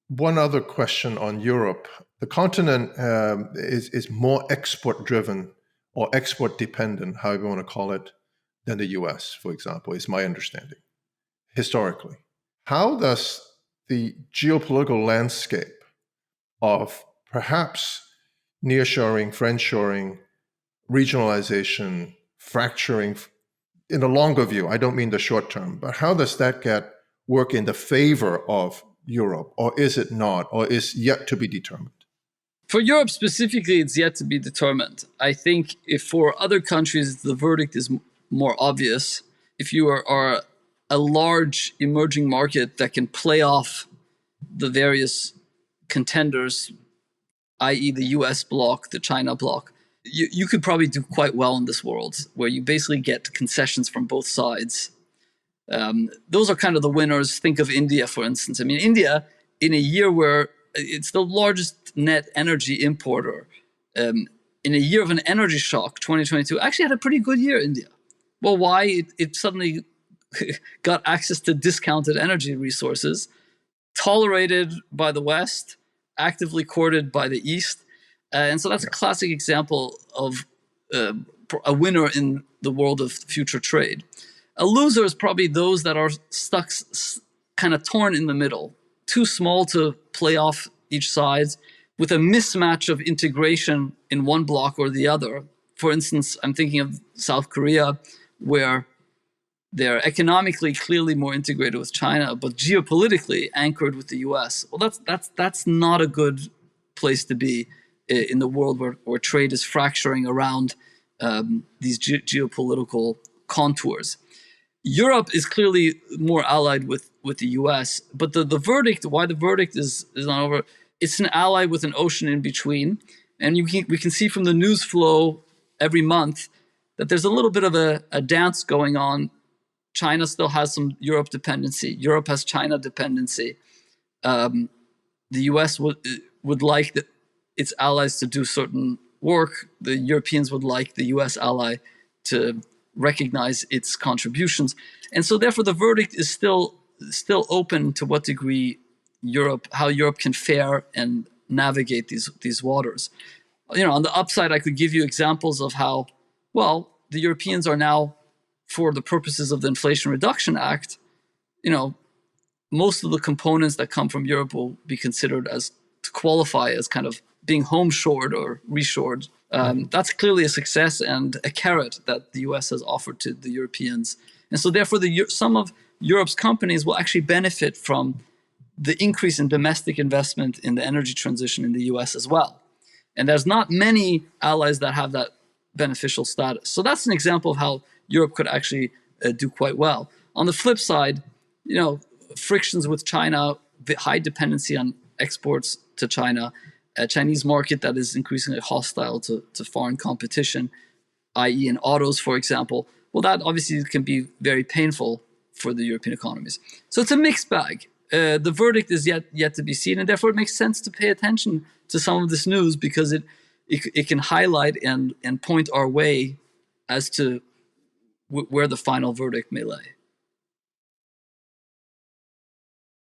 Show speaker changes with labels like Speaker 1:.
Speaker 1: One other question on Europe. The continent is more export driven or export dependent, however you want to call it, than the US, for example, is my understanding, historically. How does the geopolitical landscape of perhaps nearshoring, friendshoring, regionalization, fracturing, in the longer view, I don't mean the short term, but how does that work in the favor of Europe, or is it not, or is yet to be determined?
Speaker 2: For Europe specifically, it's yet to be determined. I think if for other countries, the verdict is more obvious. If you are a large emerging market that can play off the various contenders, i.e. the US bloc, the China bloc, you could probably do quite well in this world where you basically get concessions from both sides. Those are kind of the winners. Think of India, for instance. I mean, India, in a year where it's the largest net energy importer, in a year of an energy shock, 2022, actually had a pretty good year, India. Well, why? It suddenly got access to discounted energy resources, tolerated by the West, actively courted by the East. And so that's a classic example of a winner in the world of future trade. A loser is probably those that are stuck, kind of torn in the middle, too small to play off each side, with a mismatch of integration in one bloc or the other. For instance, I'm thinking of South Korea, where they're economically clearly more integrated with China, but geopolitically anchored with the US. Well, that's not a good place to be in the world where trade is fracturing around these geopolitical contours. Europe is clearly more allied with the US, but the verdict, why the verdict is not over, it's an ally with an ocean in between. And we can see from the news flow every month that there's a little bit of a dance going on. China still has some Europe dependency. Europe has China dependency. The US would like its allies to do certain work. The Europeans would like the US ally to recognize its contributions. And so therefore the verdict is still open to what degree how Europe can fare and navigate these waters. On the upside, I could give you examples of how, well, the Europeans are now, for the purposes of the Inflation Reduction Act, most of the components that come from Europe will be considered to qualify as kind of being home-shored or reshored. That's clearly a success and a carrot that the US has offered to the Europeans. And so therefore, some of Europe's companies will actually benefit from the increase in domestic investment in the energy transition in the US as well. And there's not many allies that have that beneficial status. So that's an example of how Europe could actually do quite well. On the flip side, frictions with China, the high dependency on exports to China, a Chinese market that is increasingly hostile to foreign competition, i.e. in autos, for example, well, that obviously can be very painful for the European economies. So it's a mixed bag. The verdict is yet to be seen, and therefore it makes sense to pay attention to some of this news because it can highlight and point our way as to where the final verdict may lay.